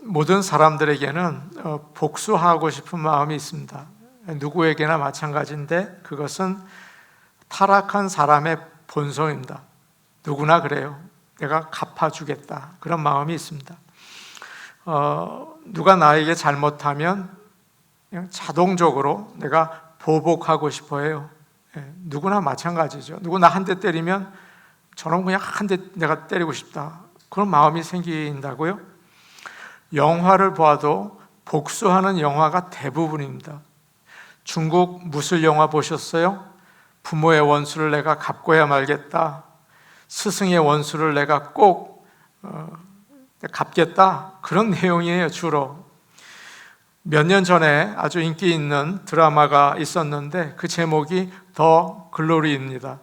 모든 사람들에게는 복수하고 싶은 마음이 있습니다. 누구에게나 마찬가지인데 그것은 타락한 사람의 본성입니다. 누구나 그래요. 내가 갚아주겠다, 그런 마음이 있습니다. 누가 나에게 잘못하면 그냥 자동적으로 내가 보복하고 싶어 해요. 누구나 마찬가지죠. 누구 나 한 대 때리면 저놈 그냥 한 대 내가 때리고 싶다, 그런 마음이 생긴다고요. 영화를 봐도 복수하는 영화가 대부분입니다. 중국 무술 영화 보셨어요? 부모의 원수를 내가 갚고야 말겠다, 스승의 원수를 내가 꼭 갚겠다, 그런 내용이에요. 주로 몇 년 전에 아주 인기 있는 드라마가 있었는데 그 제목이 더 글로리입니다.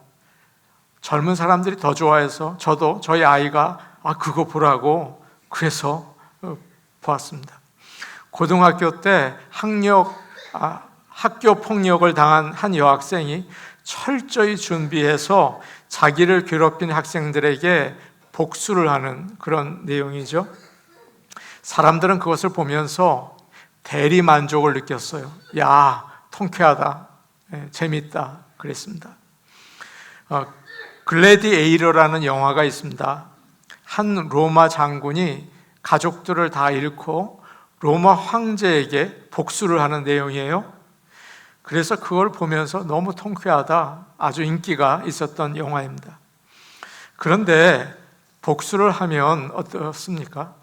젊은 사람들이 더 좋아해서 저도 저희 아이가 그거 보라고 그래서 보았습니다. 고등학교 때 학교 폭력을 당한 한 여학생이 철저히 준비해서 자기를 괴롭힌 학생들에게 복수를 하는 그런 내용이죠. 사람들은 그것을 보면서 대리 만족을 느꼈어요. 야, 통쾌하다, 재밌다, 그랬습니다. 글래디에이터라는 영화가 있습니다. 한 로마 장군이 가족들을 다 잃고 로마 황제에게 복수를 하는 내용이에요. 그래서 그걸 보면서 너무 통쾌하다, 아주 인기가 있었던 영화입니다. 그런데 복수를 하면 어떻습니까?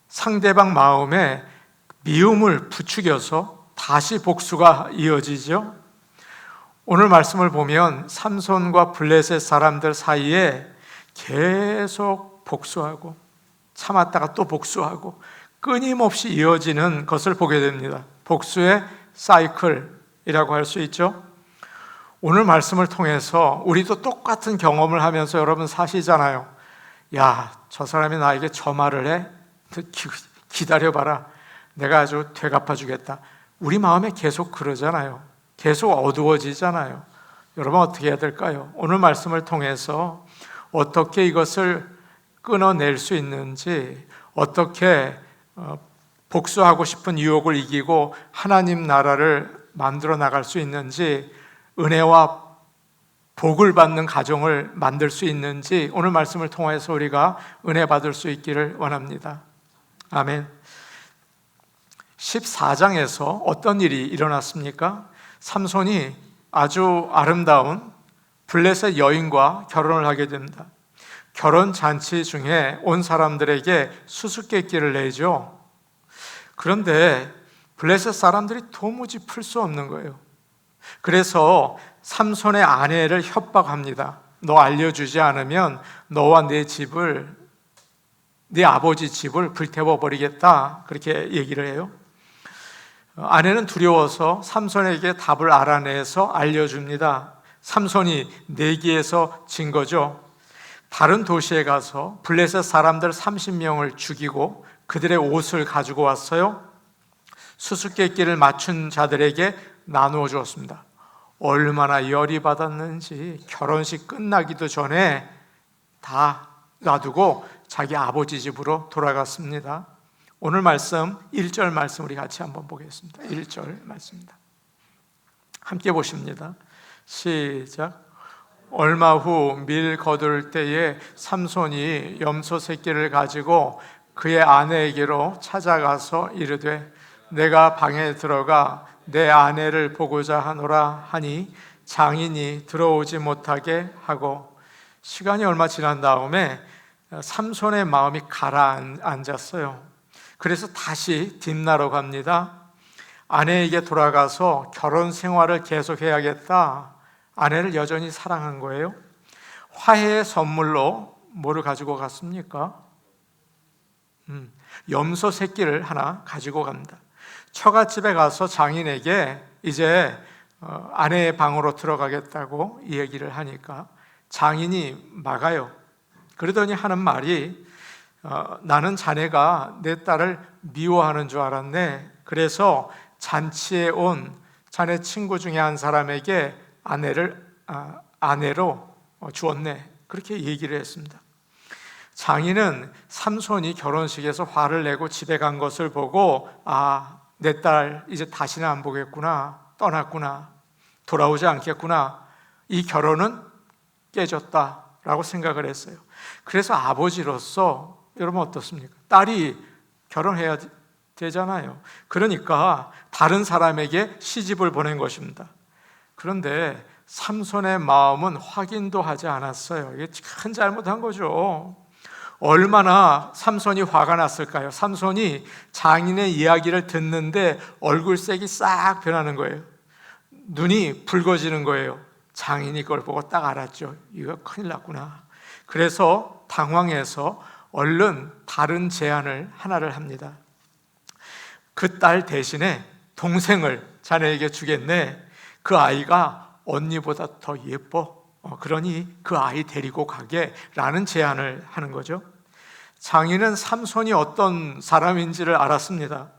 상대방 마음에 미움을 부추겨서 다시 복수가 이어지죠. 오늘 말씀을 보면 삼손과 블레셋 사람들 사이에 계속 복수하고 참았다가 또 복수하고 끊임없이 이어지는 것을 보게 됩니다. 복수의 사이클이라고 할 수 있죠. 오늘 말씀을 통해서 우리도 똑같은 경험을 하면서 여러분 사시잖아요. 야, 저 사람이 나에게 저 말을 해? 기다려봐라, 내가 아주 되갚아주겠다. 우리 마음에 계속 그러잖아요. 계속 어두워지잖아요. 여러분 어떻게 해야 될까요? 오늘 말씀을 통해서 어떻게 이것을 끊어낼 수 있는지, 어떻게 복수하고 싶은 유혹을 이기고 하나님 나라를 만들어 나갈 수 있는지, 은혜와 복을 받는 가정을 만들 수 있는지 오늘 말씀을 통해서 우리가 은혜 받을 수 있기를 원합니다. 아멘. 14장에서 어떤 일이 일어났습니까? 삼손이 아주 아름다운 블레셋 여인과 결혼을 하게 됩니다. 결혼 잔치 중에 온 사람들에게 수수께끼를 내죠. 그런데 블레셋 사람들이 도무지 풀 수 없는 거예요. 그래서 삼손의 아내를 협박합니다. 너 알려주지 않으면 너와 내 집을, 네 아버지 집을 불태워 버리겠다, 그렇게 얘기를 해요. 아내는 두려워서 삼손에게 답을 알아내서 알려줍니다. 삼손이 내기에서 진 거죠. 다른 도시에 가서 블레셋 사람들 30명을 죽이고 그들의 옷을 가지고 왔어요. 수수께끼를 맞춘 자들에게 나누어 주었습니다. 얼마나 열이 받았는지 결혼식 끝나기도 전에 다 놔두고 자기 아버지 집으로 돌아갔습니다. 오늘 말씀 1절 말씀 우리 같이 한번 보겠습니다. 1절 말씀입니다. 함께 보십니다. 시작. 얼마 후 밀 거둘 때에 삼손이 염소 새끼를 가지고 그의 아내에게로 찾아가서 이르되 내가 방에 들어가 내 아내를 보고자 하노라 하니 장인이 들어오지 못하게 하고, 시간이 얼마 지난 다음에 삼손의 마음이 가라앉았어요. 그래서 다시 딥나로 갑니다. 아내에게 돌아가서 결혼 생활을 계속해야겠다. 아내를 여전히 사랑한 거예요. 화해의 선물로 뭐를 가지고 갔습니까? 염소 새끼를 하나 가지고 갑니다. 처갓집에 가서 장인에게 이제 아내의 방으로 들어가겠다고 이 얘기를 하니까 장인이 막아요. 그러더니 하는 말이 나는 자네가 내 딸을 미워하는 줄 알았네. 그래서 잔치에 온 자네 친구 중에 한 사람에게 아내로 주었네. 그렇게 얘기를 했습니다. 장인은 삼손이 결혼식에서 화를 내고 집에 간 것을 보고 내 딸 이제 다시는 안 보겠구나, 떠났구나, 돌아오지 않겠구나, 이 결혼은 깨졌다라고 생각을 했어요. 그래서 아버지로서 여러분 어떻습니까? 딸이 결혼해야 되잖아요. 그러니까 다른 사람에게 시집을 보낸 것입니다. 그런데 삼손의 마음은 확인도 하지 않았어요. 이게 큰 잘못한 거죠. 얼마나 삼손이 화가 났을까요? 삼손이 장인의 이야기를 듣는데 얼굴색이 싹 변하는 거예요. 눈이 붉어지는 거예요. 장인이 그걸 보고 딱 알았죠. 이거 큰일 났구나. 그래서 당황해서 얼른 다른 제안을 하나를 합니다. 그 딸 대신에 동생을 자네에게 주겠네. 그 아이가 언니보다 더 예뻐. 그러니 그 아이 데리고 가게 라는 제안을 하는 거죠. 장인은 삼손이 어떤 사람인지를 알았습니다.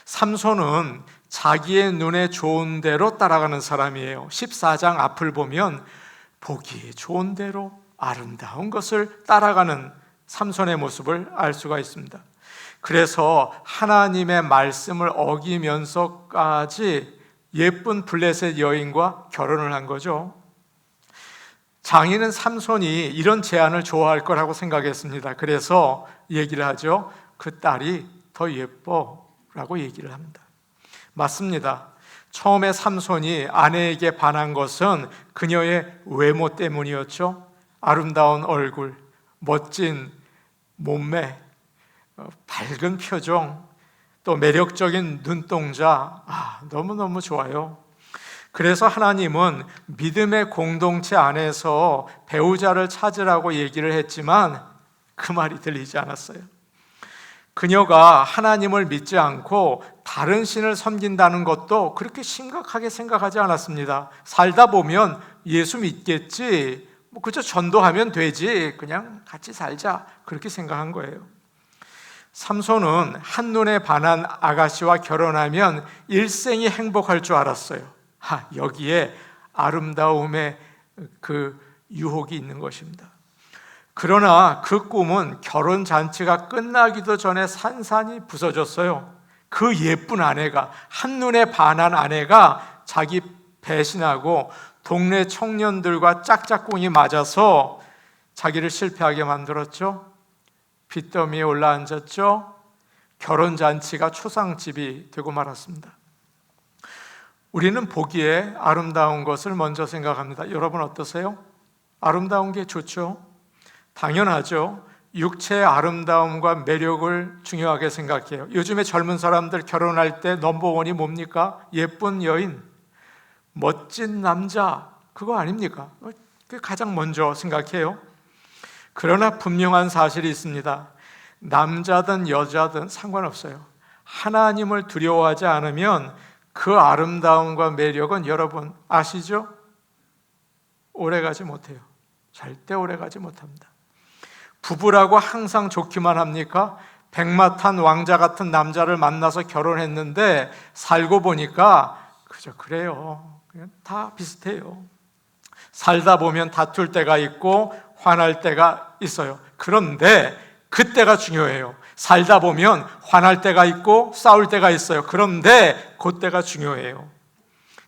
삼손은 자기의 눈에 좋은 대로 따라가는 사람이에요. 14장 앞을 보면 보기 좋은 대로 아름다운 것을 따라가는 삼손의 모습을 알 수가 있습니다. 그래서 하나님의 말씀을 어기면서까지 예쁜 블레셋 여인과 결혼을 한 거죠. 장인은 삼손이 이런 제안을 좋아할 거라고 생각했습니다. 그래서 얘기를 하죠. 그 딸이 더 예뻐 라고 얘기를 합니다. 맞습니다. 처음에 삼손이 아내에게 반한 것은 그녀의 외모 때문이었죠. 아름다운 얼굴, 멋진 몸매, 밝은 표정, 또 매력적인 눈동자, 너무너무 좋아요. 그래서 하나님은 믿음의 공동체 안에서 배우자를 찾으라고 얘기를 했지만 그 말이 들리지 않았어요. 그녀가 하나님을 믿지 않고 다른 신을 섬긴다는 것도 그렇게 심각하게 생각하지 않았습니다. 살다 보면 예수 믿겠지, 그저 전도하면 되지, 그냥 같이 살자, 그렇게 생각한 거예요. 삼손은 한눈에 반한 아가씨와 결혼하면 일생이 행복할 줄 알았어요. 여기에 아름다움의 그 유혹이 있는 것입니다. 그러나 그 꿈은 결혼 잔치가 끝나기도 전에 산산이 부서졌어요. 그 예쁜 아내가, 한눈에 반한 아내가 자기 배신하고 동네 청년들과 짝짝꿍이 맞아서 자기를 실패하게 만들었죠. 빚더미에 올라앉았죠. 결혼 잔치가 초상집이 되고 말았습니다. 우리는 보기에 아름다운 것을 먼저 생각합니다. 여러분 어떠세요? 아름다운 게 좋죠? 당연하죠. 육체의 아름다움과 매력을 중요하게 생각해요. 요즘에 젊은 사람들 결혼할 때 넘버원이 뭡니까? 예쁜 여인, 멋진 남자, 그거 아닙니까? 그게 가장 먼저 생각해요. 그러나 분명한 사실이 있습니다. 남자든 여자든 상관없어요. 하나님을 두려워하지 않으면 그 아름다움과 매력은 여러분 아시죠? 오래가지 못해요. 절대 오래가지 못합니다. 부부라고 항상 좋기만 합니까? 백마탄 왕자 같은 남자를 만나서 결혼했는데 살고 보니까 그저 그래요. 그냥 다 비슷해요. 살다 보면 다툴 때가 있고 화날 때가 있어요. 그런데 그때가 중요해요. 살다 보면 화날 때가 있고 싸울 때가 있어요. 그런데 그때가 중요해요.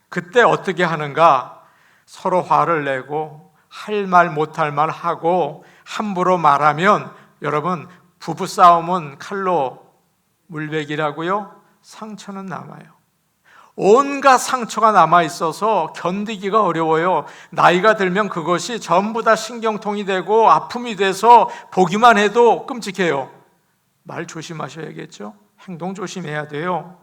그때 어떻게 하는가? 서로 화를 내고 할 말 못할 말 하고 함부로 말하면 여러분 부부싸움은 칼로 물베기라고요? 상처는 남아요. 온갖 상처가 남아있어서 견디기가 어려워요. 나이가 들면 그것이 전부 다 신경통이 되고 아픔이 돼서 보기만 해도 끔찍해요. 말 조심하셔야겠죠? 행동 조심해야 돼요.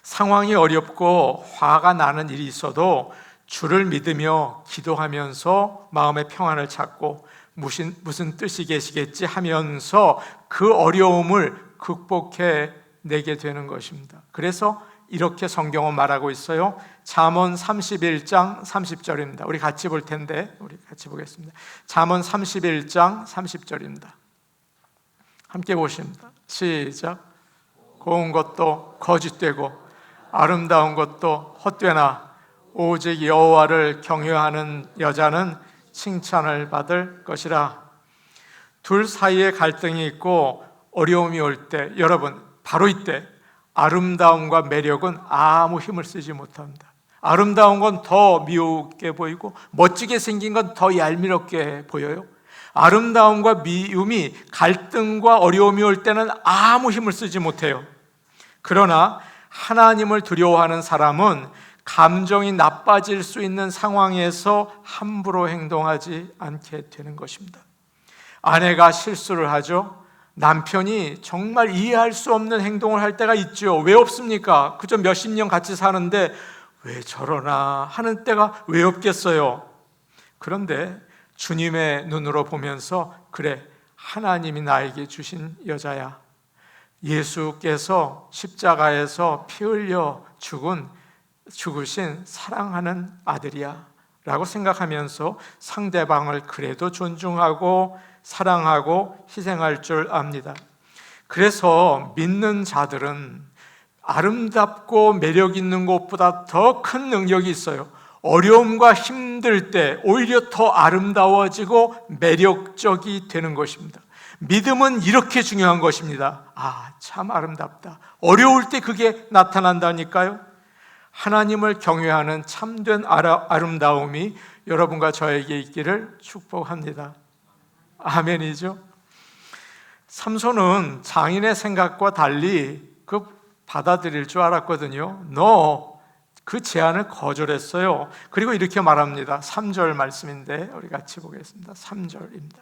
상황이 어렵고 화가 나는 일이 있어도 주를 믿으며 기도하면서 마음의 평안을 찾고 무슨 뜻이 계시겠지 하면서 그 어려움을 극복해 내게 되는 것입니다. 그래서 이렇게 성경은 말하고 있어요. 잠언 31장 30절입니다. 우리 같이 볼 텐데 우리 같이 보겠습니다. 잠언 31장 30절입니다. 함께 보십니다. 시작. 고운 것도 거짓되고 아름다운 것도 헛되나 오직 여호와를 경외하는 여자는 칭찬을 받을 것이라. 둘 사이에 갈등이 있고 어려움이 올 때, 여러분, 바로 이때 아름다움과 매력은 아무 힘을 쓰지 못합니다. 아름다운 건 더 미우게 보이고 멋지게 생긴 건 더 얄미럽게 보여요. 아름다움과 미움이 갈등과 어려움이 올 때는 아무 힘을 쓰지 못해요. 그러나 하나님을 두려워하는 사람은 감정이 나빠질 수 있는 상황에서 함부로 행동하지 않게 되는 것입니다. 아내가 실수를 하죠. 남편이 정말 이해할 수 없는 행동을 할 때가 있죠. 왜 없습니까? 그저 몇십 년 같이 사는데 왜 저러나 하는 때가 왜 없겠어요? 그런데 주님의 눈으로 보면서, 그래, 하나님이 나에게 주신 여자야, 예수께서 십자가에서 피 흘려 죽으신 사랑하는 아들이야 라고 생각하면서 상대방을 그래도 존중하고 사랑하고 희생할 줄 압니다. 그래서 믿는 자들은 아름답고 매력 있는 것보다 더 큰 능력이 있어요. 어려움과 힘들 때 오히려 더 아름다워지고 매력적이 되는 것입니다. 믿음은 이렇게 중요한 것입니다. 참 아름답다. 어려울 때 그게 나타난다니까요. 하나님을 경외하는 참된 아름다움이 여러분과 저에게 있기를 축복합니다. 아멘이죠. 삼손은 장인의 생각과 달리 받아들일 줄 알았거든요. 그 제안을 거절했어요. 그리고 이렇게 말합니다. 3절 말씀인데 우리 같이 보겠습니다. 3절입니다.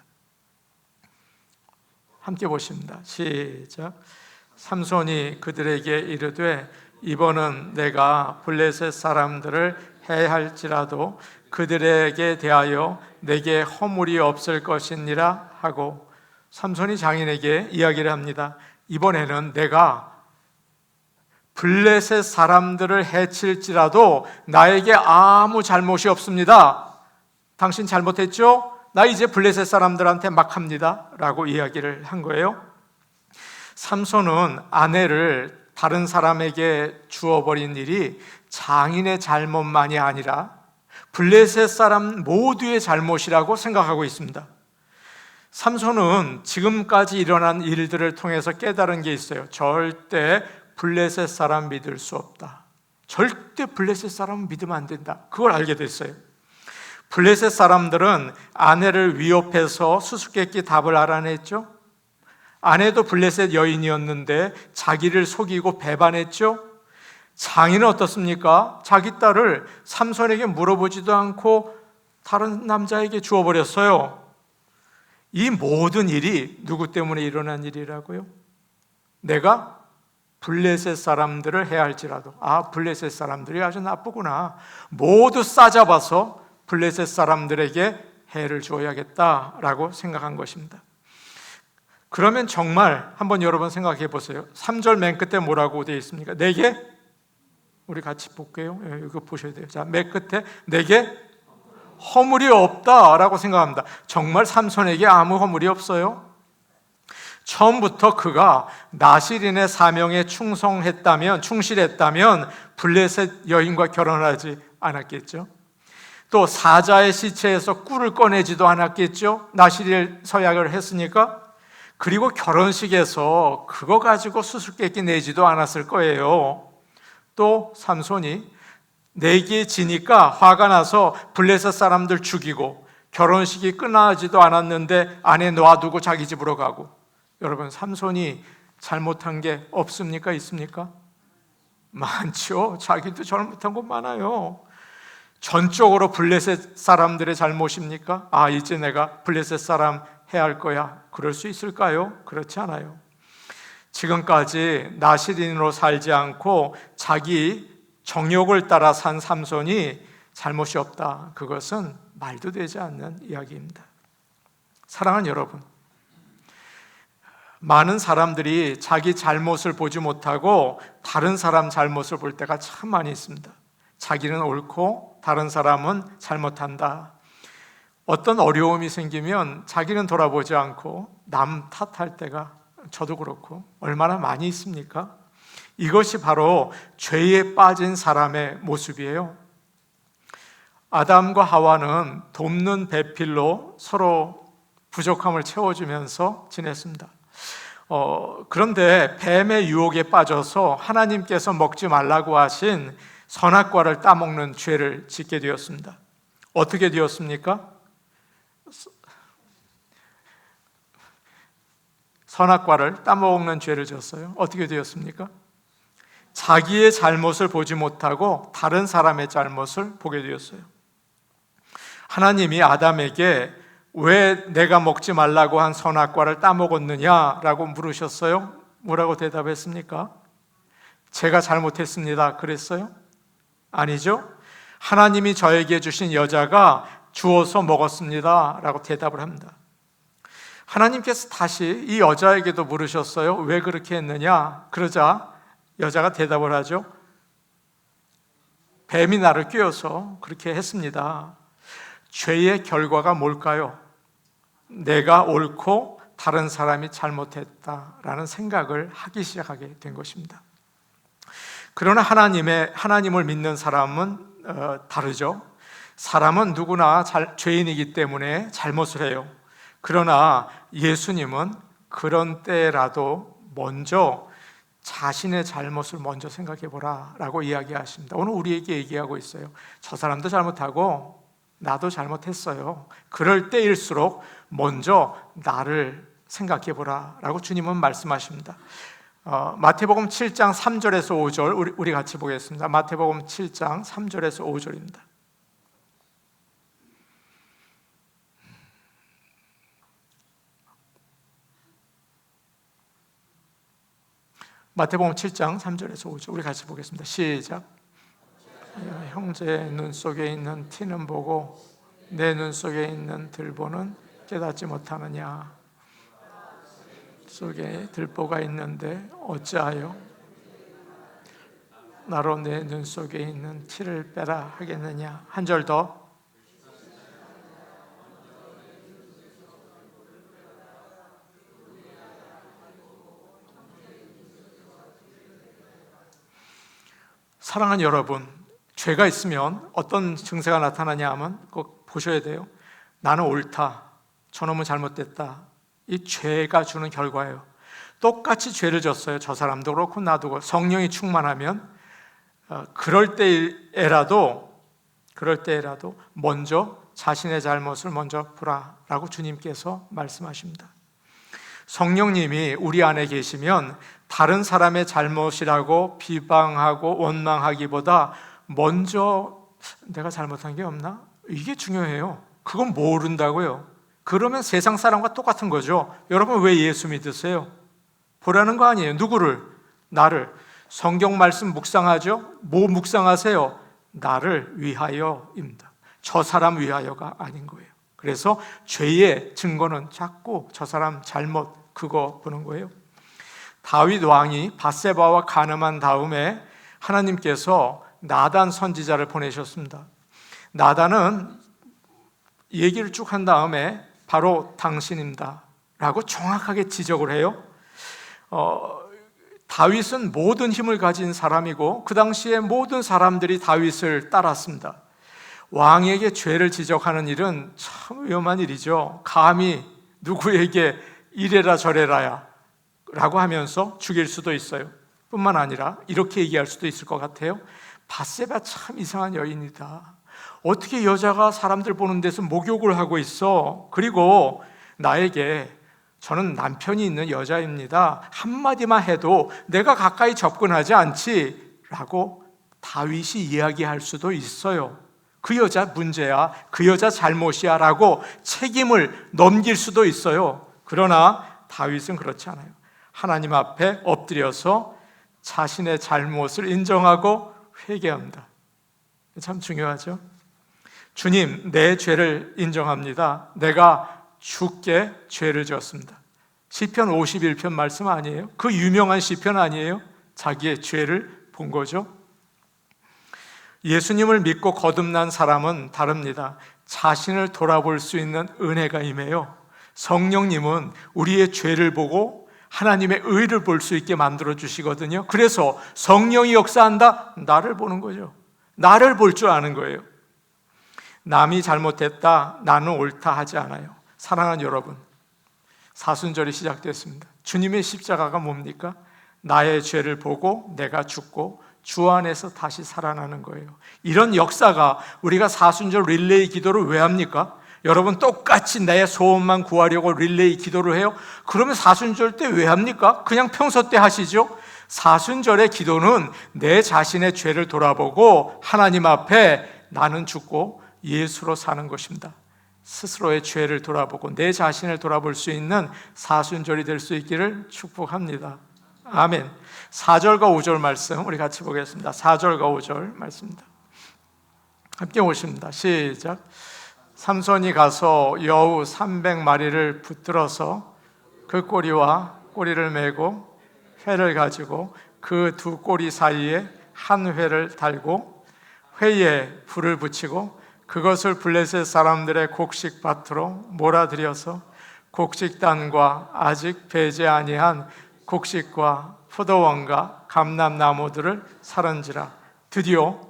함께 보십니다. 시작. 삼손이 그들에게 이르되 이번은 내가 블레셋 사람들을 해할지라도 그들에게 대하여 내게 허물이 없을 것이니라 하고, 삼손이 장인에게 이야기를 합니다. 이번에는 내가 블레셋 사람들을 해칠지라도 나에게 아무 잘못이 없습니다. 당신 잘못했죠? 나 이제 블레셋 사람들한테 막 합니다 라고 이야기를 한 거예요. 삼손은 아내를 다른 사람에게 주어버린 일이 장인의 잘못만이 아니라 블레셋 사람 모두의 잘못이라고 생각하고 있습니다. 삼손은 지금까지 일어난 일들을 통해서 깨달은 게 있어요. 절대 블레셋 사람 믿을 수 없다. 절대 블레셋 사람은 믿으면 안 된다. 그걸 알게 됐어요. 블레셋 사람들은 아내를 위협해서 수수께끼 답을 알아냈죠. 아내도 블레셋 여인이었는데 자기를 속이고 배반했죠. 장인은 어떻습니까? 자기 딸을 삼손에게 물어보지도 않고 다른 남자에게 주어버렸어요. 이 모든 일이 누구 때문에 일어난 일이라고요? 내가 블레셋 사람들을 해할지라도, 블레셋 사람들이 아주 나쁘구나, 모두 싸잡아서 블레셋 사람들에게 해를 주어야겠다라고 생각한 것입니다. 그러면 정말 한번 여러분 생각해 보세요. 3절 맨 끝에 뭐라고 되어 있습니까? 내게, 우리 같이 볼게요. 이거 보셔야 돼요. 자, 맨 끝에 내게 허물이 없다라고 생각합니다. 정말 삼손에게 아무 허물이 없어요? 처음부터 그가 나실인의 사명에 충실했다면 블레셋 여인과 결혼하지 않았겠죠. 또 사자의 시체에서 꿀을 꺼내지도 않았겠죠. 나실인 서약을 했으니까. 그리고 결혼식에서 그거 가지고 수수께끼 내지도 않았을 거예요. 또 삼손이 내기에 지니까 화가 나서 블레셋 사람들 죽이고 결혼식이 끝나지도 않았는데 아내 놔두고 자기 집으로 가고. 여러분, 삼손이 잘못한 게 없습니까? 있습니까? 많죠. 자기도 잘못한 거 많아요. 전적으로 블레셋 사람들의 잘못입니까? 이제 내가 블레셋 사람 해야 할 거야. 그럴 수 있을까요? 그렇지 않아요. 지금까지 나실인으로 살지 않고 자기 정욕을 따라 산 삼손이 잘못이 없다. 그것은 말도 되지 않는 이야기입니다. 사랑하는 여러분, 많은 사람들이 자기 잘못을 보지 못하고 다른 사람 잘못을 볼 때가 참 많이 있습니다. 자기는 옳고 다른 사람은 잘못한다. 어떤 어려움이 생기면 자기는 돌아보지 않고 남 탓할 때가, 저도 그렇고 얼마나 많이 있습니까? 이것이 바로 죄에 빠진 사람의 모습이에요. 아담과 하와는 돕는 배필로 서로 부족함을 채워주면서 지냈습니다. 그런데 뱀의 유혹에 빠져서 하나님께서 먹지 말라고 하신 선악과를 따먹는 죄를 짓게 되었습니다. 어떻게 되었습니까? 선악과를 따먹는 죄를 졌어요. 어떻게 되었습니까? 자기의 잘못을 보지 못하고 다른 사람의 잘못을 보게 되었어요. 하나님이 아담에게 왜 내가 먹지 말라고 한 선악과를 따먹었느냐라고 물으셨어요. 뭐라고 대답했습니까? 제가 잘못했습니다. 그랬어요? 아니죠. 하나님이 저에게 주신 여자가 주어서 먹었습니다 라고 대답을 합니다. 하나님께서 다시 이 여자에게도 물으셨어요. 왜 그렇게 했느냐? 그러자 여자가 대답을 하죠. 뱀이 나를 꿰어서 그렇게 했습니다. 죄의 결과가 뭘까요? 내가 옳고 다른 사람이 잘못했다라는 생각을 하기 시작하게 된 것입니다. 그러나 하나님을 믿는 사람은 다르죠. 사람은 누구나 죄인이기 때문에 잘못을 해요. 그러나 예수님은 그런 때라도 먼저 자신의 잘못을 먼저 생각해 보라 라고 이야기하십니다. 오늘 우리에게 얘기하고 있어요. 저 사람도 잘못하고 나도 잘못했어요. 그럴 때일수록 먼저 나를 생각해 보라 라고 주님은 말씀하십니다. 마태복음 7장 3절에서 5절 우리 같이 보겠습니다. 마태복음 7장 3절에서 5절입니다. 마태복음 7장 3절에서 5절 우리 같이 보겠습니다. 시작. 형제의 눈 속에 있는 티는 보고 내 눈 속에 있는 들보는 깨닫지 못하느냐. 속에 들보가 있는데 어찌하여 나로 내 눈 속에 있는 티를 빼라 하겠느냐. 한 절 더. 사랑하는 여러분, 죄가 있으면 어떤 증세가 나타나냐 하면 꼭 보셔야 돼요. 나는 옳다, 저놈은 잘못됐다. 이 죄가 주는 결과예요. 똑같이 죄를 졌어요. 저 사람도 그렇고 나도 그렇고. 성령이 충만하면 그럴 때라도 먼저 자신의 잘못을 먼저 보라라고 주님께서 말씀하십니다. 성령님이 우리 안에 계시면 다른 사람의 잘못이라고 비방하고 원망하기보다 먼저 내가 잘못한 게 없나? 이게 중요해요. 그건 모른다고요. 그러면 세상 사람과 똑같은 거죠. 여러분 왜 예수 믿으세요? 보라는 거 아니에요. 누구를? 나를. 성경 말씀 묵상하죠? 뭐 묵상하세요? 나를 위하여입니다. 저 사람 위하여가 아닌 거예요. 그래서 죄의 증거는 자꾸 저 사람 잘못 그거 보는 거예요. 다윗 왕이 밧세바와 간음한 다음에 하나님께서 나단 선지자를 보내셨습니다. 나단은 얘기를 쭉 한 다음에 바로 당신입니다 라고 정확하게 지적을 해요. 다윗은 모든 힘을 가진 사람이고 그 당시에 모든 사람들이 다윗을 따랐습니다. 왕에게 죄를 지적하는 일은 참 위험한 일이죠. 감히 누구에게 이래라 저래라야 라고 하면서 죽일 수도 있어요. 뿐만 아니라 이렇게 얘기할 수도 있을 것 같아요. 밧세바 참 이상한 여인이다. 어떻게 여자가 사람들 보는 데서 목욕을 하고 있어? 그리고 나에게 저는 남편이 있는 여자입니다. 한마디만 해도 내가 가까이 접근하지 않지 라고 다윗이 이야기할 수도 있어요. 그 여자 문제야, 그 여자 잘못이야 라고 책임을 넘길 수도 있어요. 그러나 다윗은 그렇지 않아요. 하나님 앞에 엎드려서 자신의 잘못을 인정하고 회개합니다. 참 중요하죠. 주님, 내 죄를 인정합니다. 내가 주께 죄를 지었습니다. 시편 51편 말씀 아니에요? 그 유명한 시편 아니에요? 자기의 죄를 본 거죠. 예수님을 믿고 거듭난 사람은 다릅니다. 자신을 돌아볼 수 있는 은혜가 임해요. 성령님은 우리의 죄를 보고 하나님의 의를 볼 수 있게 만들어 주시거든요. 그래서 성령이 역사한다? 나를 보는 거죠. 나를 볼 줄 아는 거예요. 남이 잘못했다, 나는 옳다 하지 않아요. 사랑하는 여러분, 사순절이 시작됐습니다. 주님의 십자가가 뭡니까? 나의 죄를 보고 내가 죽고 주 안에서 다시 살아나는 거예요. 이런 역사가, 우리가 사순절 릴레이 기도를 왜 합니까? 여러분, 똑같이 내 소원만 구하려고 릴레이 기도를 해요? 그러면 사순절 때 왜 합니까? 그냥 평소 때 하시죠? 사순절의 기도는 내 자신의 죄를 돌아보고 하나님 앞에 나는 죽고 예수로 사는 것입니다. 스스로의 죄를 돌아보고 내 자신을 돌아볼 수 있는 사순절이 될 수 있기를 축복합니다. 아멘. 4절과 5절 말씀 우리 같이 보겠습니다. 4절과 5절 말씀입니다. 함께 오십니다. 시작. 삼손이 가서 여우 300마리를 붙들어서 그 꼬리와 꼬리를 메고 회를 가지고 그 두 꼬리 사이에 한 회를 달고 회에 불을 붙이고 그것을 블레셋 사람들의 곡식밭으로 몰아들여서 곡식단과 아직 배지 아니한 곡식과 포도원과 감람나무들을 사른지라. 드디어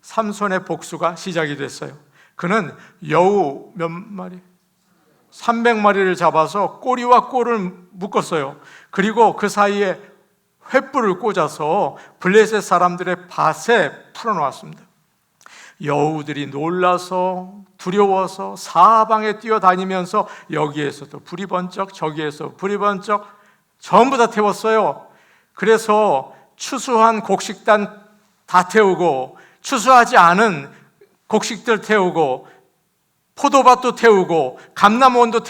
삼손의 복수가 시작이 됐어요. 그는 여우 몇 마리? 300마리를 잡아서 꼬리와 꼴을 묶었어요. 그리고 그 사이에 횃불을 꽂아서 블레셋 사람들의 밭에 풀어놓았습니다. 여우들이 놀라서 두려워서 사방에 뛰어다니면서 여기에서도 불이 번쩍 저기에서 불이 번쩍 전부 다 태웠어요. 그래서 추수한 곡식단 다 태우고 추수하지 않은 곡식들 태우고 포도밭도 태우고 감람나무도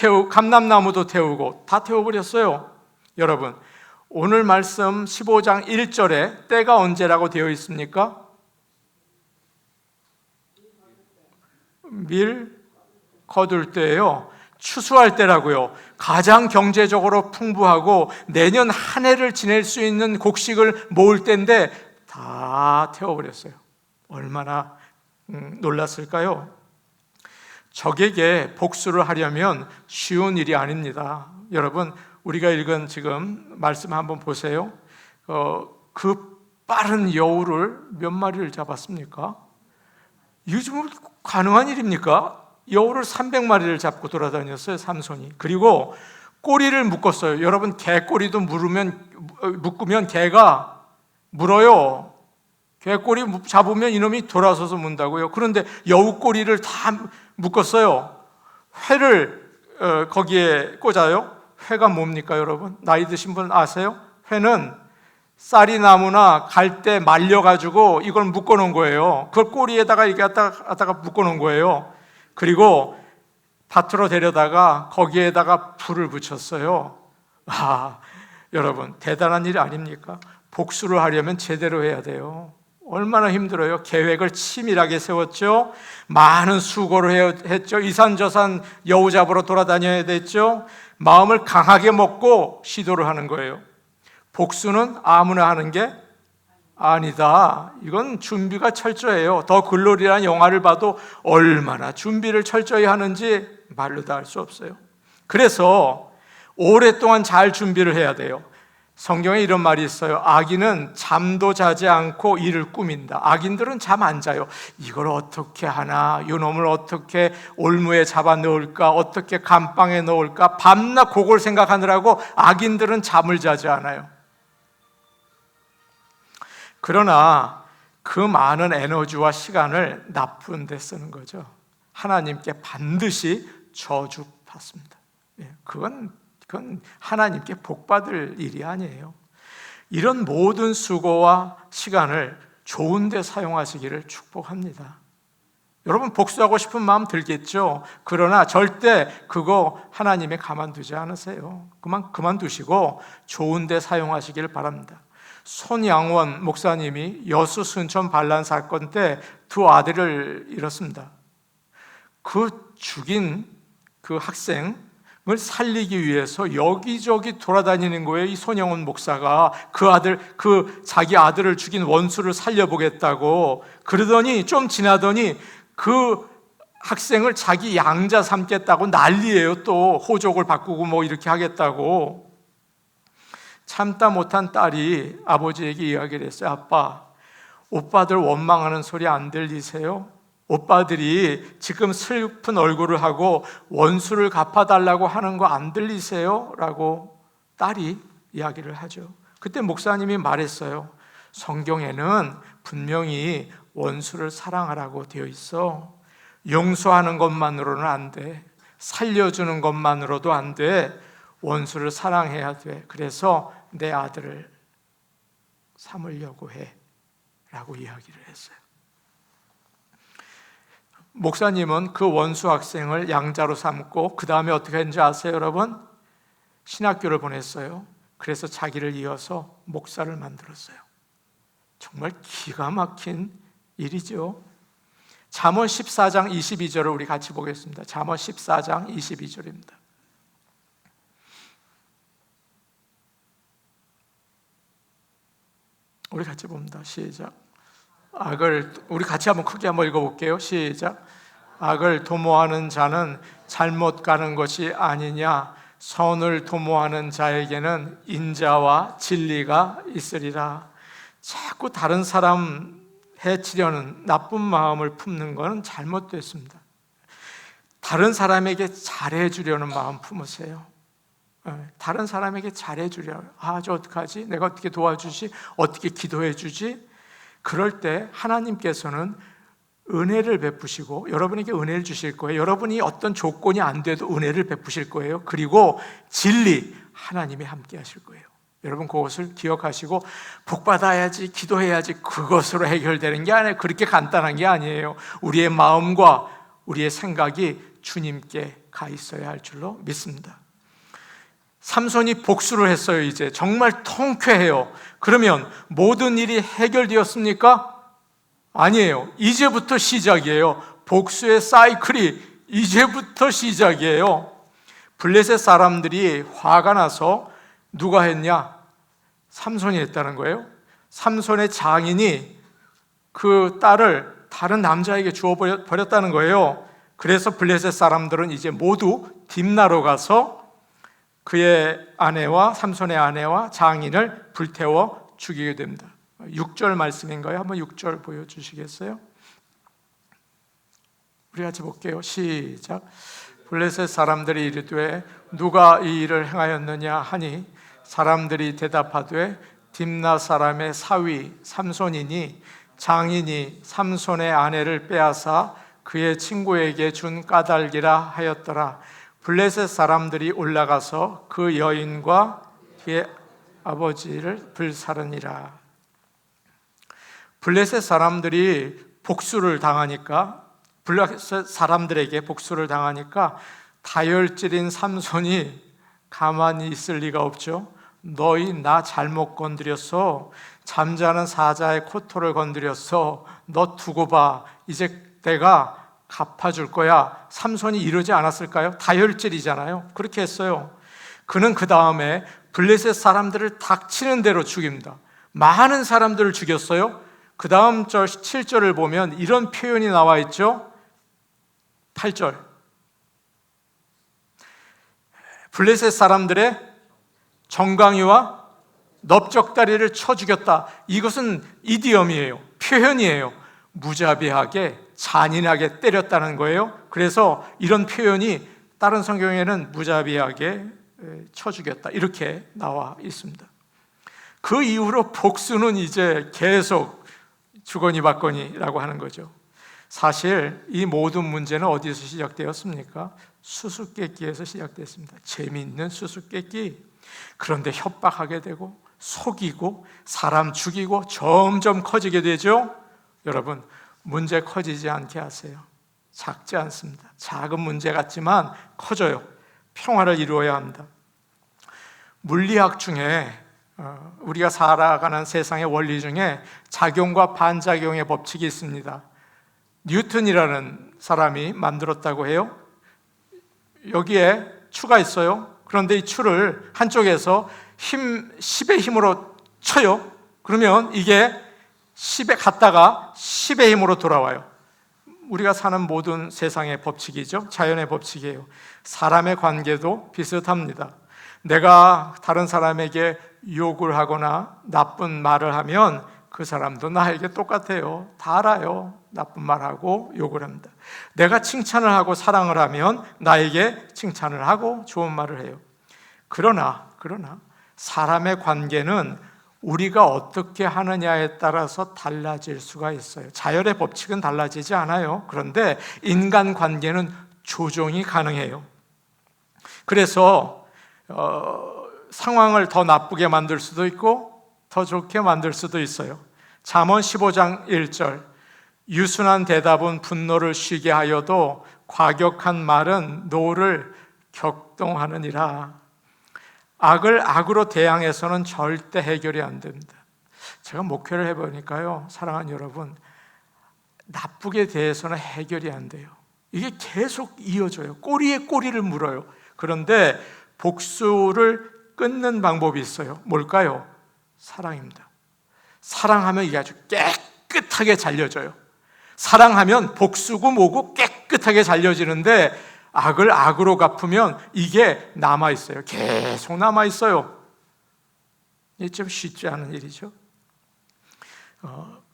태우고 다 태워버렸어요. 여러분, 오늘 말씀 15장 1절에 때가 언제라고 되어 있습니까? 밀 거둘 때예요. 추수할 때라고요. 가장 경제적으로 풍부하고 내년 한 해를 지낼 수 있는 곡식을 모을 때인데 다 태워버렸어요. 얼마나 놀랐을까요? 적에게 복수를 하려면 쉬운 일이 아닙니다. 여러분, 우리가 읽은 지금 말씀 한번 보세요. 그 빠른 여우를 몇 마리를 잡았습니까? 요즘 가능한 일입니까? 여우를 300마리를 잡고 돌아다녔어요, 삼손이. 그리고 꼬리를 묶었어요. 여러분, 개 꼬리도 묶으면 개가 물어요. 개 꼬리 잡으면 이놈이 돌아서서 문다고요. 그런데 여우 꼬리를 다 묶었어요. 회를 거기에 꽂아요. 회가 뭡니까, 여러분? 나이 드신 분 아세요? 회는 쌀이나무나 갈대 말려가지고 이걸 묶어놓은 거예요. 그걸 꼬리에다가 이렇게 갖다가 묶어놓은 거예요. 그리고 밭으로 데려다가 거기에다가 불을 붙였어요. 여러분, 대단한 일 아닙니까? 복수를 하려면 제대로 해야 돼요. 얼마나 힘들어요. 계획을 치밀하게 세웠죠. 많은 수고를 했죠. 이산저산 여우 잡으러 돌아다녀야 됐죠. 마음을 강하게 먹고 시도를 하는 거예요. 복수는 아무나 하는 게 아니다. 이건 준비가 철저해요. 더 글로리라는 영화를 봐도 얼마나 준비를 철저히 하는지 말로 다 할 수 없어요. 그래서 오랫동안 잘 준비를 해야 돼요. 성경에 이런 말이 있어요. 악인은 잠도 자지 않고 일을 꾸민다. 악인들은 잠 안 자요. 이걸 어떻게 하나, 이놈을 어떻게 올무에 잡아 넣을까, 어떻게 감방에 넣을까, 밤낮 그걸 생각하느라고 악인들은 잠을 자지 않아요. 그러나 그 많은 에너지와 시간을 나쁜 데 쓰는 거죠. 하나님께 반드시 저주받습니다. 그건 하나님께 복받을 일이 아니에요. 이런 모든 수고와 시간을 좋은 데 사용하시기를 축복합니다. 여러분, 복수하고 싶은 마음 들겠죠? 그러나 절대 그거 하나님에 가만두지 않으세요. 그만두시고 좋은 데 사용하시기를 바랍니다. 손양원 목사님이 여수 순천 반란 사건 때 두 아들을 잃었습니다. 그 죽인 그 학생을 살리기 위해서 여기저기 돌아다니는 거예요. 이 손양원 목사가 자기 아들을 죽인 원수를 살려보겠다고. 그러더니 좀 지나더니 그 학생을 자기 양자 삼겠다고 난리예요. 또 호족을 바꾸고 뭐 이렇게 하겠다고. 참다 못한 딸이 아버지에게 이야기를 했어요. 아빠, 오빠들 원망하는 소리 안 들리세요? 오빠들이 지금 슬픈 얼굴을 하고 원수를 갚아달라고 하는 거 안 들리세요? 라고 딸이 이야기를 하죠. 그때 목사님이 말했어요. 성경에는 분명히 원수를 사랑하라고 되어 있어. 용서하는 것만으로는 안 돼. 살려주는 것만으로도 안 돼. 원수를 사랑해야 돼. 그래서 내 아들을 삼으려고 해. 라고 이야기를 했어요. 목사님은 그 원수 학생을 양자로 삼고 그 다음에 어떻게 했는지 아세요, 여러분? 신학교를 보냈어요. 그래서 자기를 이어서 목사를 만들었어요. 정말 기가 막힌 일이죠. 잠언 14장 22절을 우리 같이 보겠습니다. 잠언 14장 22절입니다. 우리 같이 봅니다. 시작. 우리 같이 한번 크게 한번 읽어볼게요. 시작. 악을 도모하는 자는 잘못 가는 것이 아니냐. 선을 도모하는 자에게는 인자와 진리가 있으리라. 자꾸 다른 사람 해치려는 나쁜 마음을 품는 것은 잘못됐습니다. 다른 사람에게 잘해주려는 마음 품으세요. 다른 사람에게 잘해주려. 저 어떡하지? 내가 어떻게 도와주지? 어떻게 기도해주지? 그럴 때 하나님께서는 은혜를 베푸시고 여러분에게 은혜를 주실 거예요. 여러분이 어떤 조건이 안 돼도 은혜를 베푸실 거예요. 그리고 진리, 하나님이 함께 하실 거예요. 여러분 그것을 기억하시고 복받아야지, 기도해야지, 그것으로 해결되는 게 아니에요. 그렇게 간단한 게 아니에요. 우리의 마음과 우리의 생각이 주님께 가 있어야 할 줄로 믿습니다. 삼손이 복수를 했어요. 이제 정말 통쾌해요. 그러면 모든 일이 해결되었습니까? 아니에요. 이제부터 시작이에요. 복수의 사이클이 이제부터 시작이에요. 블레셋 사람들이 화가 나서 누가 했냐? 삼손이 했다는 거예요. 삼손의 장인이 그 딸을 다른 남자에게 주어버렸다는 거예요. 그래서 블레셋 사람들은 이제 모두 딥나로 가서 그의 아내와 삼손의 아내와 장인을 불태워 죽이게 됩니다. 6절 말씀인가요? 한번 6절 보여주시겠어요? 우리 같이 볼게요. 시작. 블레셋 사람들이 이르되 누가 이 일을 행하였느냐 하니 사람들이 대답하되 딥나 사람의 사위 삼손이니 장인이 삼손의 아내를 빼앗아 그의 친구에게 준 까닭이라 하였더라. 블레셋 사람들이 올라가서 그 여인과 그의 아버지를 불사르니라. 블레셋 사람들이 복수를 당하니까, 블레셋 사람들에게 복수를 당하니까 다혈질인 삼손이 가만히 있을 리가 없죠. 너희 나 잘못 건드렸어. 잠자는 사자의 코털을 건드렸어. 너 두고 봐. 이제 내가 갚아줄 거야. 삼손이 이러지 않았을까요? 다혈질이잖아요. 그렇게 했어요. 그는 그 다음에 블레셋 사람들을 닥치는 대로 죽입니다. 많은 사람들을 죽였어요. 그 다음 절 7절을 보면 이런 표현이 나와 있죠. 8절. 블레셋 사람들의 정강이와 넓적다리를 쳐 죽였다. 이것은 이디엄이에요. 표현이에요. 무자비하게 잔인하게 때렸다는 거예요. 그래서 이런 표현이 다른 성경에는 무자비하게 쳐 죽였다 이렇게 나와 있습니다. 그 이후로 복수는 이제 계속 주거니 받거니라고 하는 거죠. 사실 이 모든 문제는 어디서 시작되었습니까? 수수께끼에서 시작됐습니다. 재미있는 수수께끼. 그런데 협박하게 되고 속이고 사람 죽이고 점점 커지게 되죠. 여러분, 문제 커지지 않게 하세요. 작지 않습니다. 작은 문제 같지만 커져요. 평화를 이루어야 합니다. 물리학 중에 우리가 살아가는 세상의 원리 중에 작용과 반작용의 법칙이 있습니다. 뉴턴이라는 사람이 만들었다고 해요. 여기에 추가 있어요. 그런데 이 추를 한쪽에서 10의 힘으로 쳐요. 그러면 이게 10에 갔다가 10의 힘으로 돌아와요. 우리가 사는 모든 세상의 법칙이죠. 자연의 법칙이에요. 사람의 관계도 비슷합니다. 내가 다른 사람에게 욕을 하거나 나쁜 말을 하면 그 사람도 나에게 똑같아요. 다 알아요. 나쁜 말하고 욕을 합니다. 내가 칭찬을 하고 사랑을 하면 나에게 칭찬을 하고 좋은 말을 해요. 그러나 사람의 관계는 우리가 어떻게 하느냐에 따라서 달라질 수가 있어요. 자연의 법칙은 달라지지 않아요. 그런데 인간 관계는 조정이 가능해요. 그래서 상황을 더 나쁘게 만들 수도 있고 더 좋게 만들 수도 있어요. 잠언 15장 1절, 유순한 대답은 분노를 쉬게 하여도 과격한 말은 노를 격동하느니라. 악을 악으로 대항해서는 절대 해결이 안 됩니다. 제가 목회를 해보니까요, 사랑하는 여러분, 나쁘게 대해서는 해결이 안 돼요. 이게 계속 이어져요. 꼬리에 꼬리를 물어요. 그런데 복수를 끊는 방법이 있어요. 뭘까요? 사랑입니다. 사랑하면 이게 아주 깨끗하게 잘려져요. 사랑하면 복수고 뭐고 깨끗하게 잘려지는데 악을 악으로 갚으면 이게 남아있어요. 계속 남아있어요. 이게 좀 쉽지 않은 일이죠.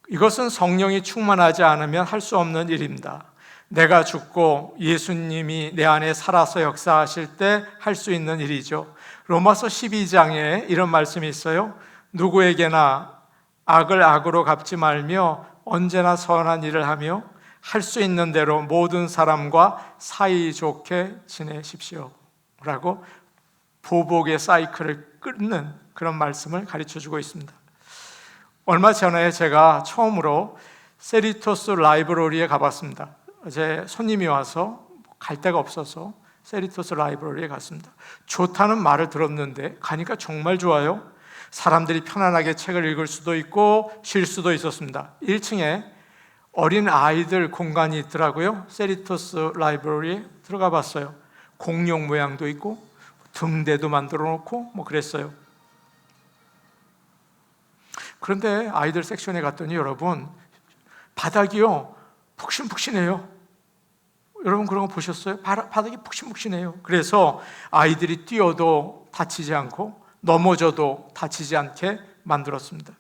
이것은 성령이 충만하지 않으면 할 수 없는 일입니다. 내가 죽고 예수님이 내 안에 살아서 역사하실 때 할 수 있는 일이죠. 로마서 12장에 이런 말씀이 있어요. 누구에게나 악을 악으로 갚지 말며 언제나 선한 일을 하며 할 수 있는 대로 모든 사람과 사이좋게 지내십시오 라고 보복의 사이클을 끊는 그런 말씀을 가르쳐주고 있습니다. 얼마 전에 제가 처음으로 세리토스 라이브러리에 가봤습니다. 제 손님이 와서 갈 데가 없어서 세리토스 라이브러리에 갔습니다. 좋다는 말을 들었는데 가니까 정말 좋아요. 사람들이 편안하게 책을 읽을 수도 있고 쉴 수도 있었습니다. 1층에 어린 아이들 공간이 있더라고요. 세리토스 라이브러리에 들어가 봤어요. 공룡 모양도 있고 등대도 만들어 놓고 뭐 그랬어요. 그런데 아이들 섹션에 갔더니 여러분, 바닥이요 푹신푹신해요. 여러분 그런 거 보셨어요? 바닥이 푹신푹신해요. 그래서 아이들이 뛰어도 다치지 않고 넘어져도 다치지 않게 만들었습니다.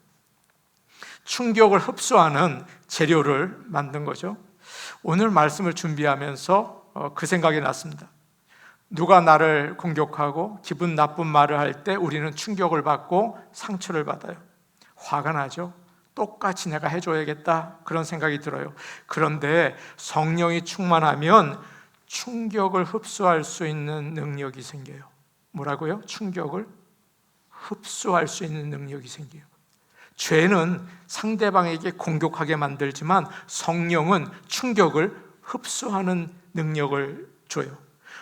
충격을 흡수하는 재료를 만든 거죠. 오늘 말씀을 준비하면서 그 생각이 났습니다. 누가 나를 공격하고 기분 나쁜 말을 할 때 우리는 충격을 받고 상처를 받아요. 화가 나죠. 똑같이 내가 해줘야겠다 그런 생각이 들어요. 그런데 성령이 충만하면 충격을 흡수할 수 있는 능력이 생겨요. 뭐라고요? 충격을 흡수할 수 있는 능력이 생겨요. 죄는 상대방에게 공격하게 만들지만 성령은 충격을 흡수하는 능력을 줘요.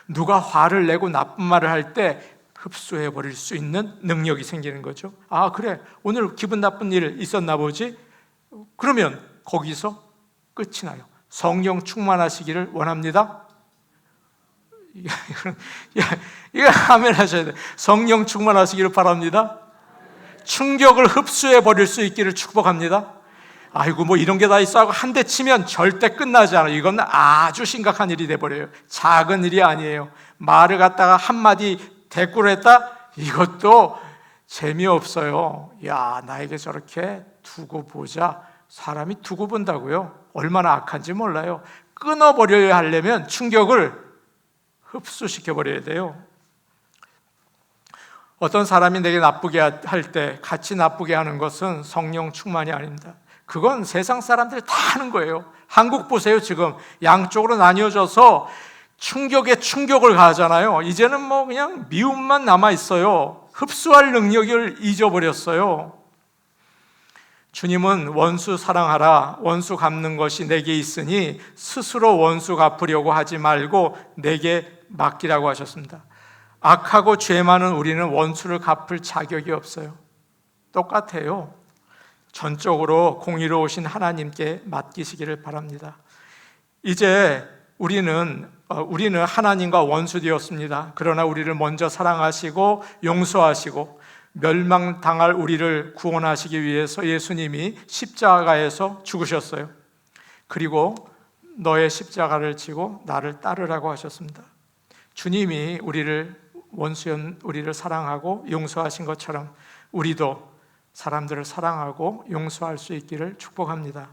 누가 화를 내고 나쁜 말을 할 때 흡수해 버릴 수 있는 능력이 생기는 거죠. 아, 그래, 오늘 기분 나쁜 일 있었나 보지? 그러면 거기서 끝이 나요. 성령 충만하시기를 원합니다. 이거 아멘 하셔야 돼요. 성령 충만하시기를 바랍니다. 충격을 흡수해 버릴 수 있기를 축복합니다. 아이고 뭐 이런 게 다 있어 하고 한 대 치면 절대 끝나지 않아요. 이건 아주 심각한 일이 돼버려요. 작은 일이 아니에요. 말을 갖다가 한마디 대꾸를 했다? 이것도 재미없어요. 야, 나에게 저렇게 두고 보자. 사람이 두고 본다고요? 얼마나 악한지 몰라요. 끊어버려야 하려면 충격을 흡수시켜버려야 돼요. 어떤 사람이 내게 나쁘게 할 때 같이 나쁘게 하는 것은 성령 충만이 아닙니다. 그건 세상 사람들이 다 하는 거예요. 한국 보세요. 지금 양쪽으로 나뉘어져서 충격에 충격을 가하잖아요. 이제는 뭐 그냥 미움만 남아있어요. 흡수할 능력을 잊어버렸어요. 주님은 원수 사랑하라, 원수 갚는 것이 내게 있으니 스스로 원수 갚으려고 하지 말고 내게 맡기라고 하셨습니다. 악하고 죄 많은 우리는 원수를 갚을 자격이 없어요. 똑같아요. 전적으로 공의로우신 하나님께 맡기시기를 바랍니다. 이제 우리는 하나님과 원수 되었습니다. 그러나 우리를 먼저 사랑하시고 용서하시고 멸망당할 우리를 구원하시기 위해서 예수님이 십자가에서 죽으셨어요. 그리고 너의 십자가를 지고 나를 따르라고 하셨습니다. 주님이 우리를 사랑하고 용서하신 것처럼 우리도 사람들을 사랑하고 용서할 수 있기를 축복합니다.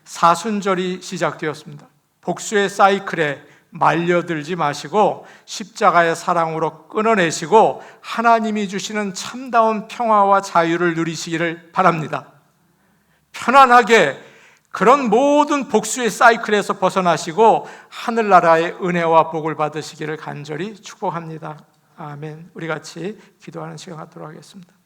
사순절이 시작되었습니다. 복수의 사이클에 말려들지 마시고 십자가의 사랑으로 끊어내시고 하나님이 주시는 참다운 평화와 자유를 누리시기를 바랍니다. 편안하게 그런 모든 복수의 사이클에서 벗어나시고 하늘나라의 은혜와 복을 받으시기를 간절히 축복합니다. 아멘. 우리 같이 기도하는 시간 갖도록 하겠습니다.